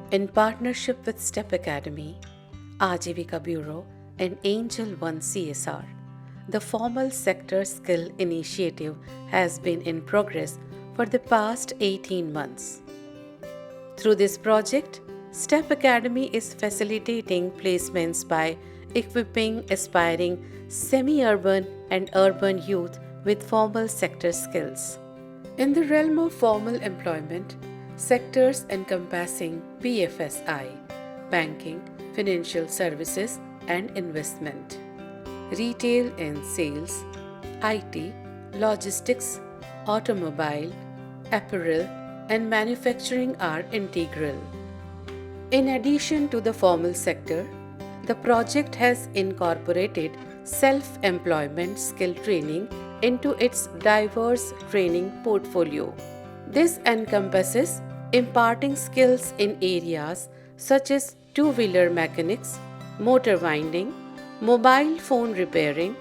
In partnership with STEP Academy, Ajivika Bureau, and Angel One CSR, the Formal Sector Skill Initiative has been in progress for the past 18 months. Through this project, STEP Academy is facilitating placements by equipping aspiring semi-urban and urban youth with formal sector skills. In the realm of formal employment, sectors encompassing BFSI, banking, financial services and investment, retail and sales, IT, logistics, automobile, apparel and manufacturing are integral. In addition to the formal sector, the project has incorporated self-employment skill training into its diverse training portfolio. This encompasses imparting skills in areas such as two-wheeler mechanics, motor winding, mobile phone repairing,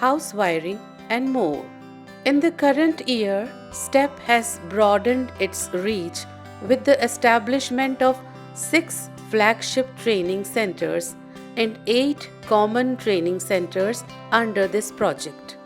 house wiring, and more. In the current year, STEP has broadened its reach with the establishment of 6 flagship training centers and 8 common training centers under this project.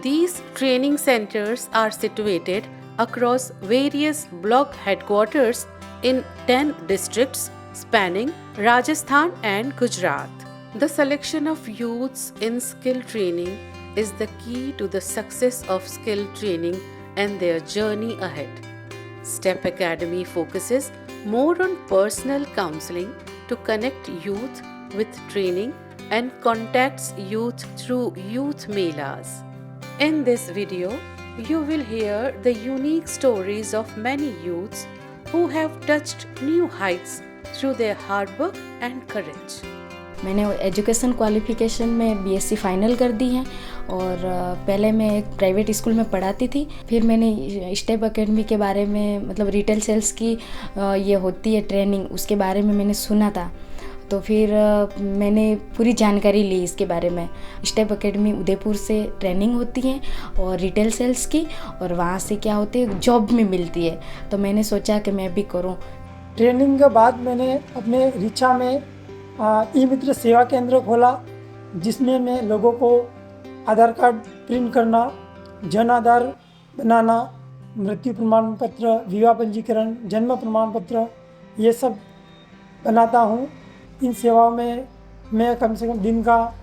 These training centers are situated across various block headquarters in 10 districts spanning Rajasthan and Gujarat. The selection of youths in skill training is the key to the success of skill training and their journey ahead. STEP Academy focuses more on personal counseling to connect youth with training and contacts youth through youth melas. In this video, you will hear the unique stories of many youths who have touched new heights through their hard work and courage. मैंने education qualification में BSc final कर दी है और पहले मैं एक private school में पढ़ाती थी। फिर मैंने स्टेप एकेडमी के बारे में मतलब रिटेल सेल्स की ये होती है ट्रेनिंग, उसके बारे में मैंने सुना था। तो फिर मैंने पूरी जानकारी ली इसके बारे में। स्टेप एकेडमी उदयपुर से ट्रेनिंग होती है और रिटेल सेल्स की, और वहाँ से क्या होती है जॉब में मिलती है। तो मैंने सोचा कि मैं भी करूँ। ट्रेनिंग के बाद मैंने अपने रीचा में ई मित्र सेवा केंद्र खोला, जिसमें मैं लोगों को आधार कार्ड प्रिंट करना, जन आधार बनाना, मृत्यु प्रमाण पत्र, विवाह पंजीकरण, जन्म प्रमाण पत्र, ये सब बनाता हूँ। इन सेवाओं में मैं कम से कम दिन का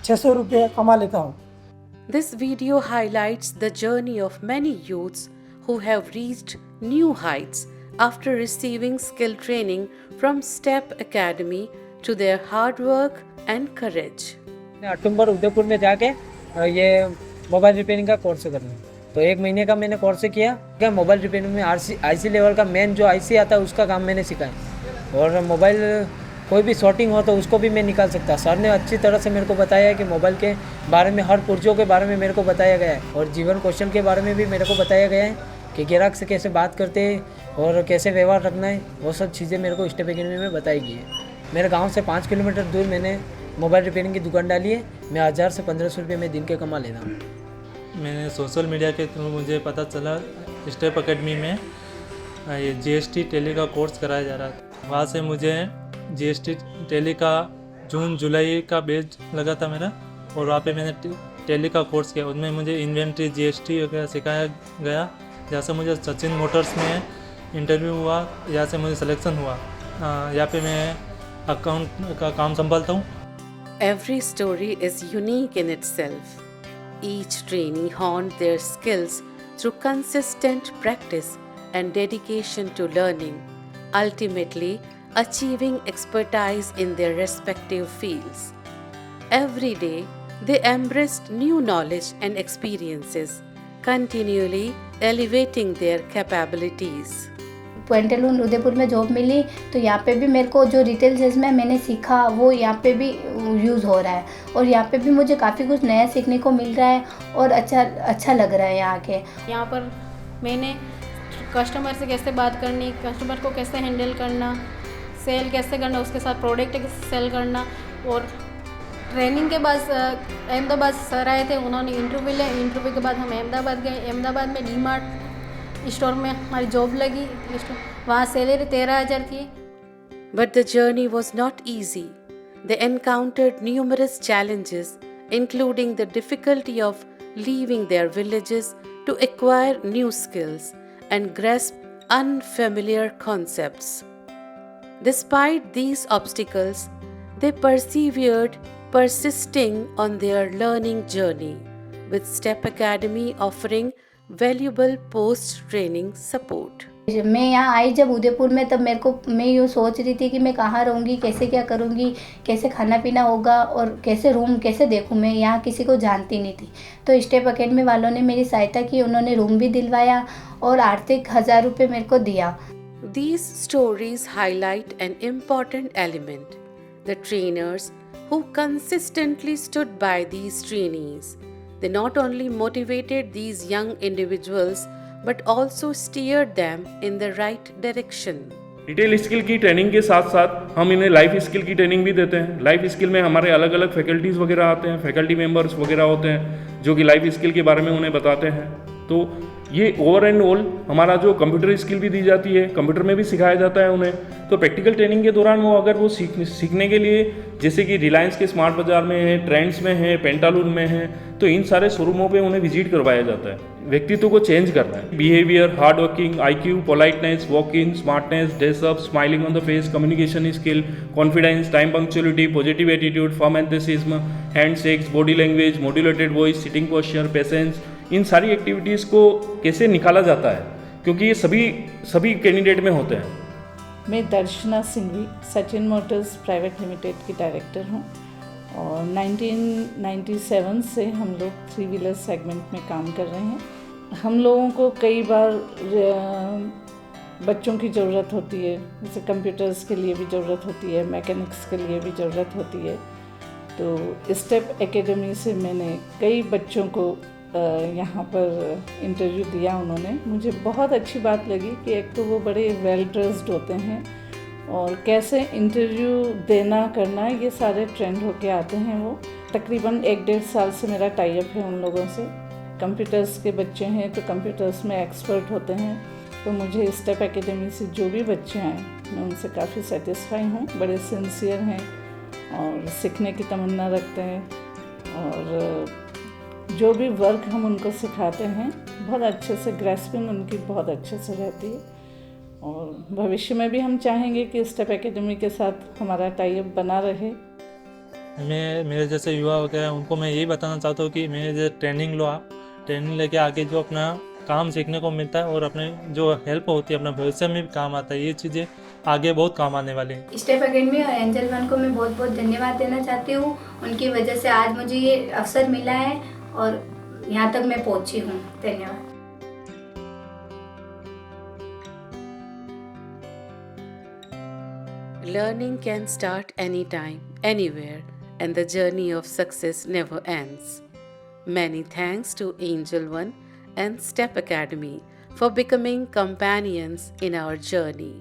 600 रुपये कमा लेता हूँ। This video highlights the journey of many youths who have reached new heights after receiving skill training from STEP Academy to their hard work and courage. अक्टूबर उदयपुर में जाके ये मोबाइल रिपेयरिंग का कोर्स करना, तो 1 महीने का मैंने कोर्स किया। क्या मोबाइल रिपेयरिंग में आईसी लेवल का मेन जो आईसी आता है उसका काम मैंने सिखाया, और मोबाइल कोई भी शॉर्टिंग हो तो उसको भी मैं निकाल सकता। सर ने अच्छी तरह से मेरे को बताया है कि मोबाइल के बारे में हर पुर्जों के बारे में मेरे को बताया गया है, और जीवन कौशल के बारे में भी मेरे को बताया गया है कि ग्राहक से कैसे बात करते हैं और कैसे व्यवहार रखना है। वो सब चीज़ें मेरे को स्टेप एकेडमी में बताई गई है। मेरे गांव से 5 किलोमीटर दूर मैंने मोबाइल रिपेयरिंग की दुकान डाली है। मैं 1000 से 1500 रुपये में दिन के कमा लेता हूँ। मैंने सोशल मीडिया के थ्रू मुझे पता चला स्टेप एकेडमी में ये जीएसटी टैली का कोर्स कराया जा रहा था। वहाँ से मुझे जीएसटी टैली का जून जुलाई का बैच लगा था मेरा, और वहाँ पे मैंने टैली का कोर्स किया। उसमें मुझे इन्वेंट्री जीएसटी वगैरह सिखाया गया। जहाँ से मुझे सचिन मोटर्स में इंटरव्यू हुआ, यहाँ से मुझे सिलेक्शन हुआ। यहाँ पे मैं अकाउंट का काम संभालता हूँ। Every story is unique in itself. Each trainee honed their skills through consistent practice and dedication to learning, ultimately achieving expertise in their respective fields. Every day, they embraced new knowledge and experiences, continually elevating their capabilities. Pantaloons Udaipur में job मिली, तो यहाँ पे भी मेरे को जो retail sales में मैंने सीखा वो यहाँ पे भी यूज़ हो रहा है, और यहाँ पे भी मुझे काफ़ी कुछ नया सीखने को मिल रहा है और अच्छा लग रहा है यहाँ के। यहाँ पर मैंने कस्टमर से कैसे बात करनी, कस्टमर को कैसे हैंडल करना, सेल कैसे करना, उसके साथ प्रोडक्ट कैसे सेल करना। और ट्रेनिंग के बाद अहमदाबाद सर आए थे, उन्होंने इंटरव्यू लिया। इंटरव्यू के बाद हम अहमदाबाद गए। अहमदाबाद में डीमार्ट स्टोर में हमारी जॉब लगी। वहाँ सैलरी 13,000 थी। But the journey was not easy. They encountered numerous challenges, including the difficulty of leaving their villages to acquire new skills and grasp unfamiliar concepts. Despite these obstacles, they persevered, persisting on their learning journey, with STEP Academy offering valuable post-training support. मैं यहाँ आई जब उदयपुर में, तब मैं यूँ सोच रही थी कि मैं कहाँ रहूँगी, कैसे क्या करूँगी, कैसे खाना पीना होगा और कैसे रूम कैसे देखूँ। मैं यहाँ किसी को जानती नहीं थी, तो स्टेप अकेडमी वालों ने मेरी सहायता की। उन्होंने रूम भी दिलवाया और आर्थिक 1000 रुपये मेरे को दिया। These stories highlight an important element: the trainers who consistently stood by these trainees. They not only motivated these young individuals but also steered them in the right direction. Retail skill की training के साथ साथ हम इन्हें life skill की training भी देते हैं। लाइफ स्किल में हमारे अलग अलग फैकल्टीज़ वगैरह आते हैं, फैकल्टी मेंबर्स वगैरह होते हैं जो कि लाइफ स्किल के बारे में उन्हें बताते हैं। तो ये ओवर एंड ऑल हमारा जो कंप्यूटर स्किल भी दी जाती है, कंप्यूटर में भी सिखाया जाता है उन्हें। तो प्रैक्टिकल ट्रेनिंग के दौरान वो अगर वो सीखने के लिए, जैसे कि रिलायंस के स्मार्ट बाज़ार में है, ट्रेंड्स में है, पेंटालून में है, तो इन सारे शोरूमों पे उन्हें विजिट करवाया जाता है। व्यक्तित्व को चेंज करना है। Behaviour, hard working, IQ, politeness, walk in, smartness, dress up, smiling on the face, communication skill, confidence, time punctuality, positive attitude, firm enthusiasm, hand shakes, body language, modulated voice, sitting posture, patience, इन सारी activities को कैसे निकाला जाता है, क्योंकि ये सभी कैंडिडेट में होते हैं। मैं Darshana Singhvi Sachin motors private limited की डायरेक्टर हूँ और 1997 से हम लोग 3 व्हीलर सेगमेंट में काम कर रहे हैं। हम लोगों को कई बार बच्चों की ज़रूरत होती है, जैसे कंप्यूटर्स के लिए भी ज़रूरत होती है, मैकेनिक्स के लिए भी ज़रूरत होती है। तो स्टेप एकेडमी से मैंने कई बच्चों को यहाँ पर इंटरव्यू दिया। उन्होंने मुझे बहुत अच्छी बात लगी कि एक तो वो बड़े वेल ड्रेस्ड होते हैं और कैसे इंटरव्यू देना करना ये सारे ट्रेंड होके आते हैं। वो तकरीबन 1-1.5 साल से मेरा टाई अप है उन लोगों से। कंप्यूटर्स के बच्चे हैं तो कंप्यूटर्स में एक्सपर्ट होते हैं, तो मुझे स्टेप एकेडमी से जो भी बच्चे आए मैं उनसे काफ़ी सेटिस्फाई हूँ। बड़े सिंसियर हैं और सीखने की तमन्ना रखते हैं और जो भी वर्क हम उनको सिखाते हैं बहुत अच्छे से, ग्रेस्पिंग उनकी बहुत अच्छे से रहती है। और भविष्य में भी हम चाहेंगे कि स्टेप एकेडमी के साथ हमारा टाई अप बना रहे। मेरे जैसे युवा वगैरह उनको मैं यही बताना चाहता हूँ कि मेरे जैसे ट्रेनिंग लेके आगे जो अपना काम सीखने को मिलता है और अपने जो हेल्प होती है अपना भविष्य में भी काम आता है, ये चीज़ें आगे बहुत काम आने वाली हैं। स्टेप एकेडमी और एंजल वन को मैं बहुत बहुत धन्यवाद देना चाहती हूँ। उनकी वजह से आज मुझे ये अवसर मिला है और यहाँ तक मैं पहुँची हूँ। धन्यवाद। Learning can start anytime, anywhere, and the journey of success never ends. Many thanks to Angel One and STEP Academy for becoming companions in our journey.